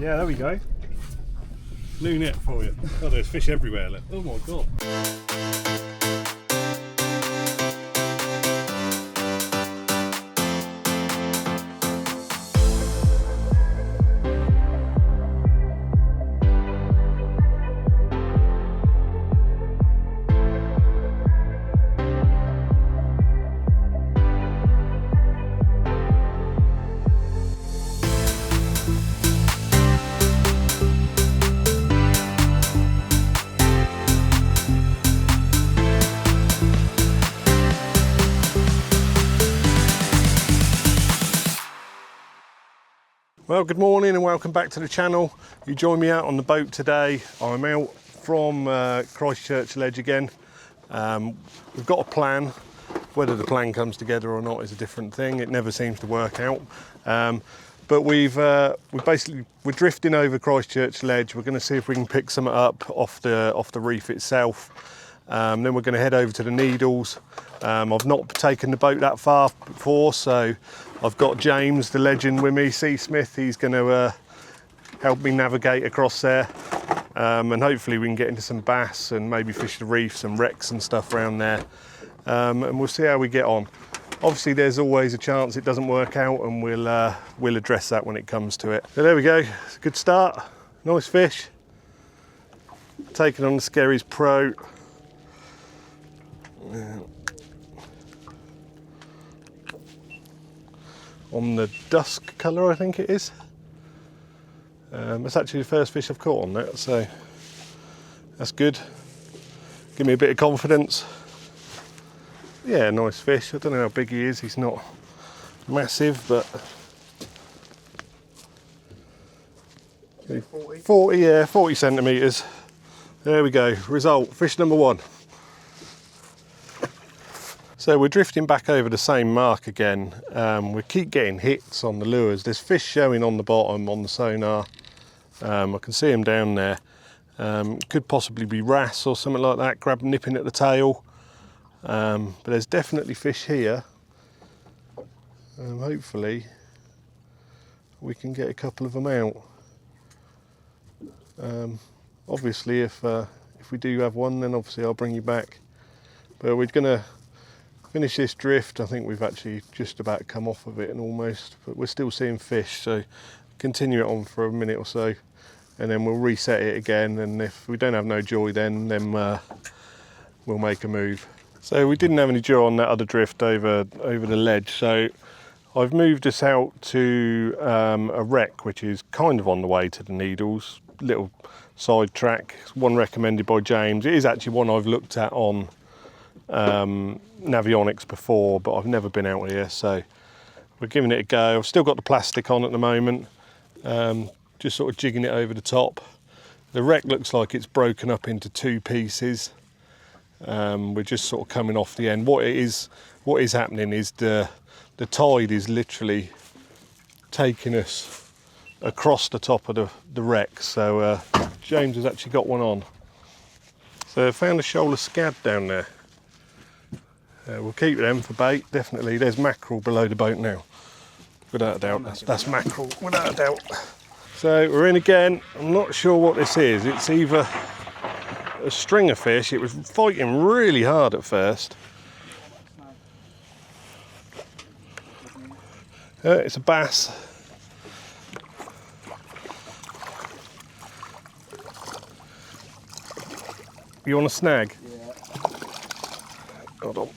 Yeah, there we go. New net for you. Oh, there's fish everywhere. Look. Oh my god. Well, good morning and welcome back to the channel. You join me out on the boat today. I'm out from Christchurch Ledge again. We've got a plan. Whether the plan comes together or not is a different thing. It never seems to work out. But we're drifting over Christchurch Ledge. We're going to see if we can pick something up off the reef itself. Then we're going to head over to the Needles. I've not taken the boat that far before, so I've got James, the legend, with me, Seasmith. He's going to help me navigate across there, and hopefully we can get into some bass and maybe fish the reefs and wrecks and stuff around there, and we'll see how we get on. Obviously there's always a chance it doesn't work out, and we'll address that when it comes to it. So there we go, it's a good start, nice fish. Taken on the Skerries Pro. On the dusk colour, I think it is. It's actually the first fish I've caught on that, so that's good. Give me a bit of confidence. Yeah, nice fish. I don't know how big he is. He's not massive, but 40 centimetres. There we go. Result, fish number one. So we're drifting back over the same mark again. We keep getting hits on the lures. There's fish showing on the bottom on the sonar. I can see them down there. Could possibly be wrasse or something like that, nipping at the tail. But there's definitely fish here. Hopefully we can get a couple of them out. Obviously if we do have one, then obviously I'll bring you back. But we're gonna finish this drift. I think we've actually just about come off of it and almost, but we're still seeing fish, so continue it on for a minute or so and then we'll reset it again, and if we don't have no joy then we'll make a move. So we didn't have any joy on that other drift over the ledge, so I've moved us out to a wreck which is kind of on the way to the Needles, little side track. It's one recommended by James. It is actually one I've looked at on Navionics before, but I've never been out here, so we're giving it a go. I've still got the plastic on at the moment, just sort of jigging it over the top. The wreck looks like it's broken up into two pieces. We're just sort of coming off the end. What is happening is the tide is literally taking us across the top of the wreck, so James has actually got one on. So I found a shoal of scad down there. We'll keep them for bait, definitely. There's mackerel below the boat now, without a doubt. That's mackerel, without a doubt. So we're in again. I'm not sure what this is. It's either a string of fish. It was fighting really hard at first. It's a bass. You want a snag? Yeah. Hold on.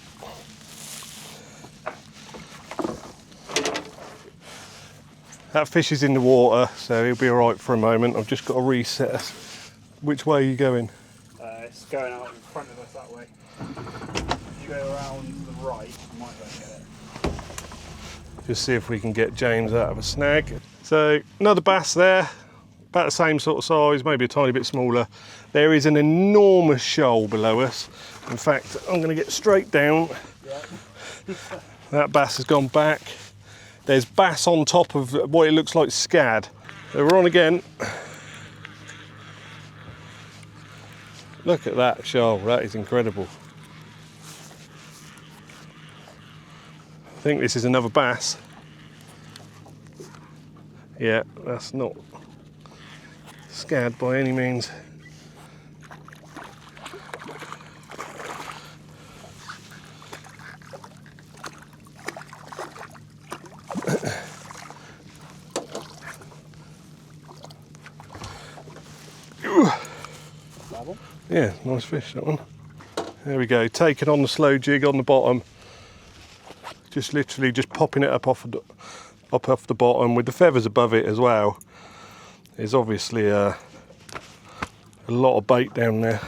That fish is in the water, so he'll be all right for a moment. I've just got to reset us. Which way are you going? It's going out in front of us that way. If you go around to the right, you might be able to get it. Just see if we can get James out of a snag. So another bass there, about the same sort of size, maybe a tiny bit smaller. There is an enormous shoal below us. In fact, I'm going to get straight down. Yeah. That bass has gone back. There's bass on top of what it looks like scad. So we're on again. Look at that shoal, that is incredible. I think this is another bass. Yeah, that's not scad by any means. Yeah, nice fish that one. There we go, taking on the slow jig on the bottom. Just literally just popping it up off the bottom with the feathers above it as well. There's obviously a lot of bait down there,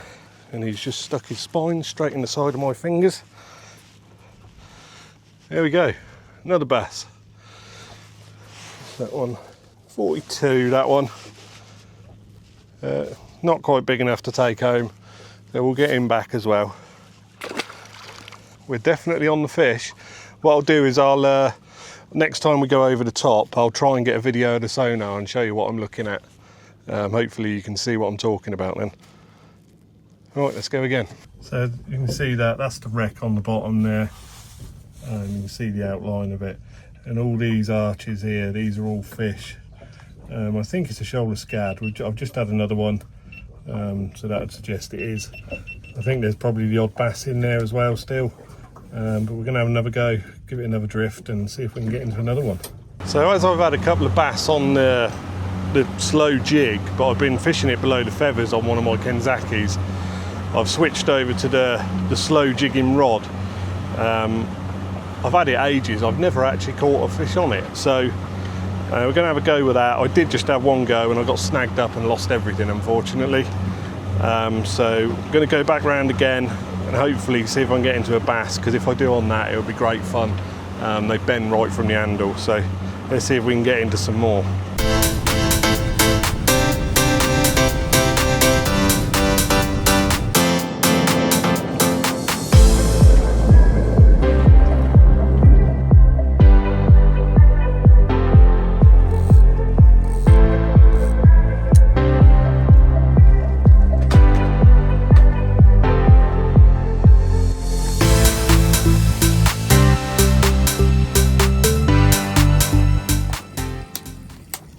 and he's just stuck his spine straight in the side of my fingers. There we go, another bass. That one, 42, that one. Not quite big enough to take home, so we'll get him back as well. We're definitely on the fish. What I'll do is next time we go over the top, I'll try and get a video of the sonar and show you what I'm looking at. Hopefully you can see what I'm talking about then. All right, let's go again. So you can see that's the wreck on the bottom there. And you can see the outline of it. And all these arches here, these are all fish. I think it's a shoulder scad. I've just had another one, so that would suggest it is. I think there's probably the odd bass in there as well still. But we're going to have another go, give it another drift and see if we can get into another one. So as I've had a couple of bass on the slow jig, but I've been fishing it below the feathers on one of my Kenzakis, I've switched over to the slow jigging rod. I've had it ages, I've never actually caught a fish on it, so we're going to have a go with that. I did just have one go and I got snagged up and lost everything, unfortunately. So I'm going to go back round again and hopefully see if I can get into a bass, because if I do on that, it'll be great fun. They bend right from the handle, so let's see if we can get into some more.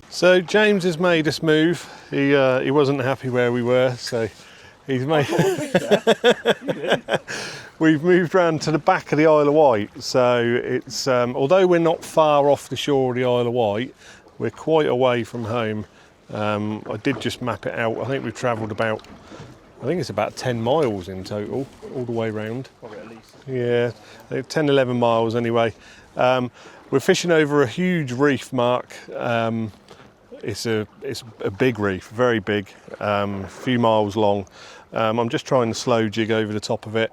So James has made us move. He wasn't happy where we were, so he's made. We've moved round to the back of the Isle of Wight. So it's although we're not far off the shore of the Isle of Wight, we're quite away from home. I did just map it out. I think we've travelled about, I think it's about 10 miles in total, all the way round. Probably at least. Yeah, 10, 11 miles anyway. We're fishing over a huge reef, Mark. It's a big reef, very big, a few miles long. I'm just trying to slow jig over the top of it,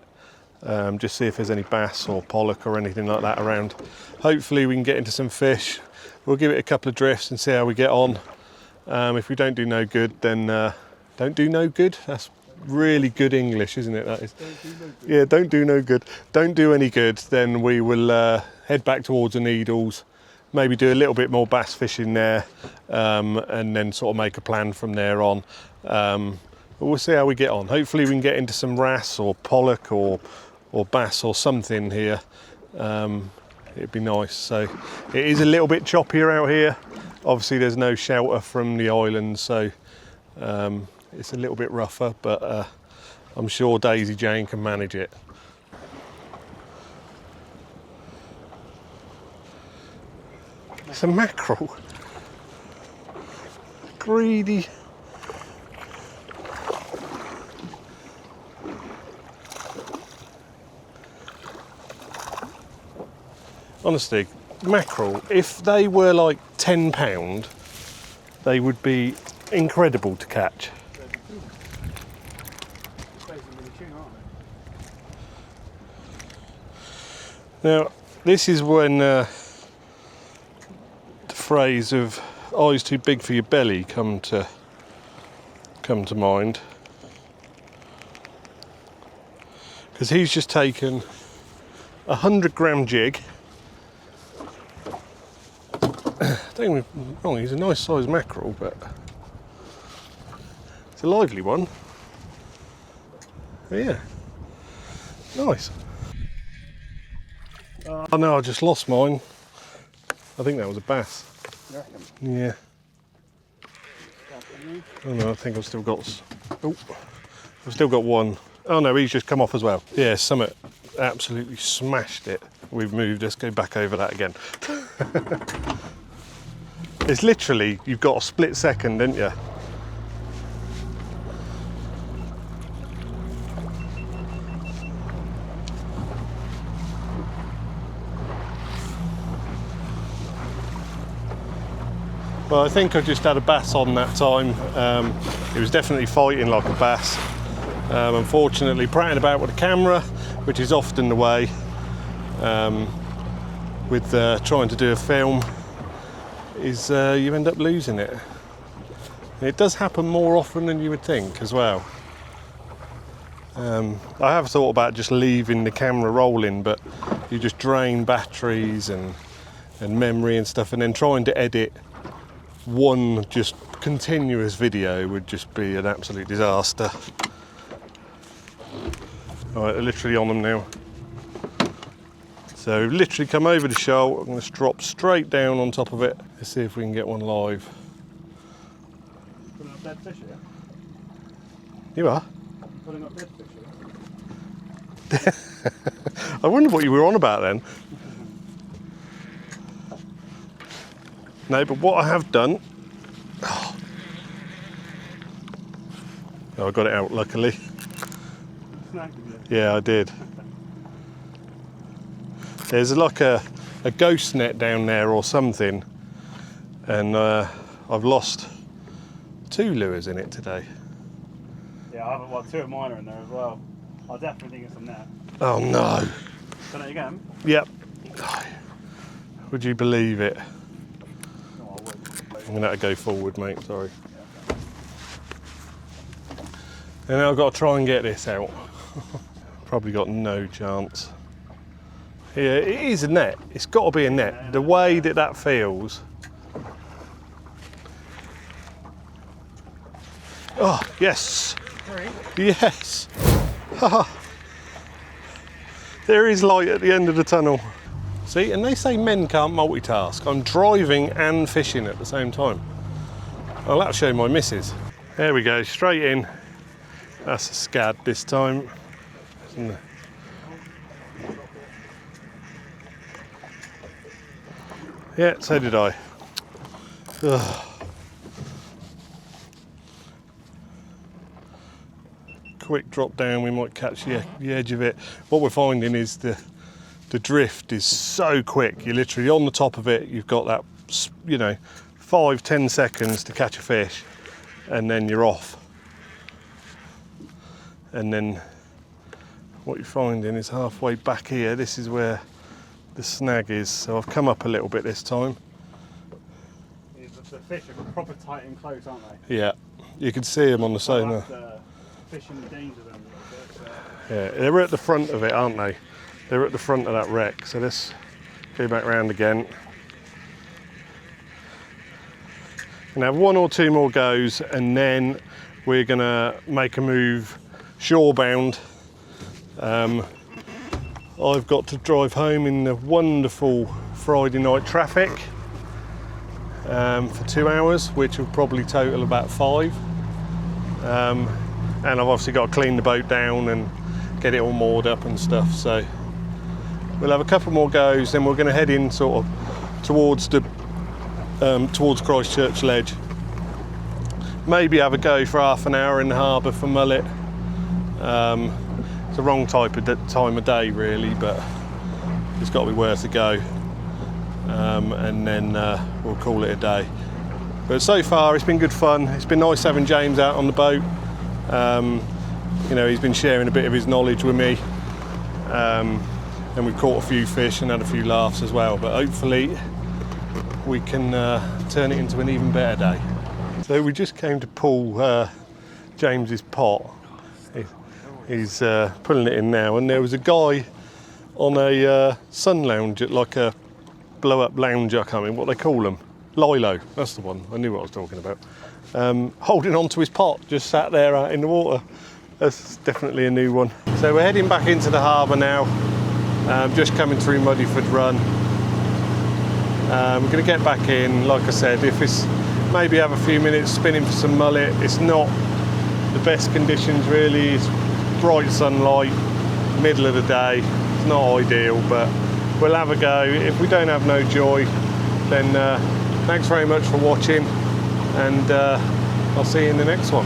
just see if there's any bass or pollock or anything like that around. Hopefully we can get into some fish. We'll give it a couple of drifts and see how we get on. If we don't do no good, then don't do no good. That's really good English, isn't it? That is. Yeah, don't do no good. Don't do any good, then we will head back towards the Needles. Maybe do a little bit more bass fishing there, and then sort of make a plan from there on. But we'll see how we get on. Hopefully we can get into some wrasse or pollock or bass or something here. It'd be nice. So it is a little bit choppier out here. Obviously there's no shelter from the island, so it's a little bit rougher, but I'm sure Daisy Jane can manage it. It's a mackerel. Greedy. Honestly, mackerel, if they were like £10, they would be incredible to catch. Now, this is when the phrase of eyes too big for your belly come to mind, because he's just taken a 100-gram jig. Don't get me wrong, he's a nice sized mackerel, but it's a lively one. But yeah, nice. Oh no, I just lost mine. I think that was a bass. You reckon? Yeah. Oh no, I think I've still got. Oh, I've still got one. Oh no, he's just come off as well. Yeah, Summit absolutely smashed it. We've moved. Let's go back over that again. It's literally, you've got a split second, didn't you? Well, I think I just had a bass on that time. It was definitely fighting like a bass. Unfortunately, prattling about with a camera, which is often the way with trying to do a film, is you end up losing it. And it does happen more often than you would think as well. I have thought about just leaving the camera rolling, but you just drain batteries and memory and stuff, and then trying to edit one just continuous video would just be an absolute disaster. Alright, they're literally on them now. So we've literally come over the shoal. I'm going to drop straight down on top of it. Let's see if we can get one live. Putting up dead fish here? You are? Putting up dead fish here? I wonder what you were on about then. No, but what I have done... Oh, I got it out luckily. Yeah, I did. There's like a ghost net down there or something, and I've lost 2 lures in it today. Yeah, I have, well, 2 of mine are in there as well. I definitely think it's a net. Oh no. Done it again? Yep. Would you believe it? No, I would. I'm going to have to go forward, mate, sorry. And now I've got to try and get this out. Probably got no chance. Yeah, it is a net. It's got to be a net. The way that feels. Oh, yes. Yes. There is light at the end of the tunnel. See, and they say men can't multitask. I'm driving and fishing at the same time. I'll have to show my missus. There we go, straight in. That's a scad this time. Yeah, so did I. Ugh. Quick drop down, we might catch the edge of it. What we're finding is the drift is so quick. You're literally on the top of it. You've got that, 5-10 seconds to catch a fish, and then you're off. And then what you're finding is halfway back here, this is where the snag is. So I've come up a little bit this time. The fish are proper tight and close, aren't they? Yeah, you can see them on the sonar. Fishing the danger them a little bit. Yeah, they're at the front of it, aren't they? They're at the front of that wreck. So let's go back round again. And have 1 or 2 more goes, and then we're gonna make a move shore bound. I've got to drive home in the wonderful Friday night traffic for 2 hours, which will probably total about 5. And I've obviously got to clean the boat down and get it all moored up and stuff. So we'll have a couple more goes, then we're going to head in sort of towards Christchurch Ledge. Maybe have a go for half an hour in the harbour for mullet. It's the wrong time of day really, but it's got to be worth a go. And then we'll call it a day. But so far it's been good fun. It's been nice having James out on the boat. He's been sharing a bit of his knowledge with me, and we've caught a few fish and had a few laughs as well, but hopefully we can turn it into an even better day. So we just came to pull James's pot. He's pulling it in now, and there was a guy on a sun lounge, like a blow-up lounge, I can't remember what they call them. Lilo, that's the one, I knew what I was talking about. Holding on to his pot, just sat there out in the water. That's definitely a new one. So we're heading back into the harbour now, just coming through Muddyford Run. We're going to get back in. Like I said, if maybe have a few minutes spinning for some mullet. It's not the best conditions really. It's bright sunlight, middle of the day. It's not ideal, but we'll have a go. If we don't have no joy, then thanks very much for watching, and I'll see you in the next one.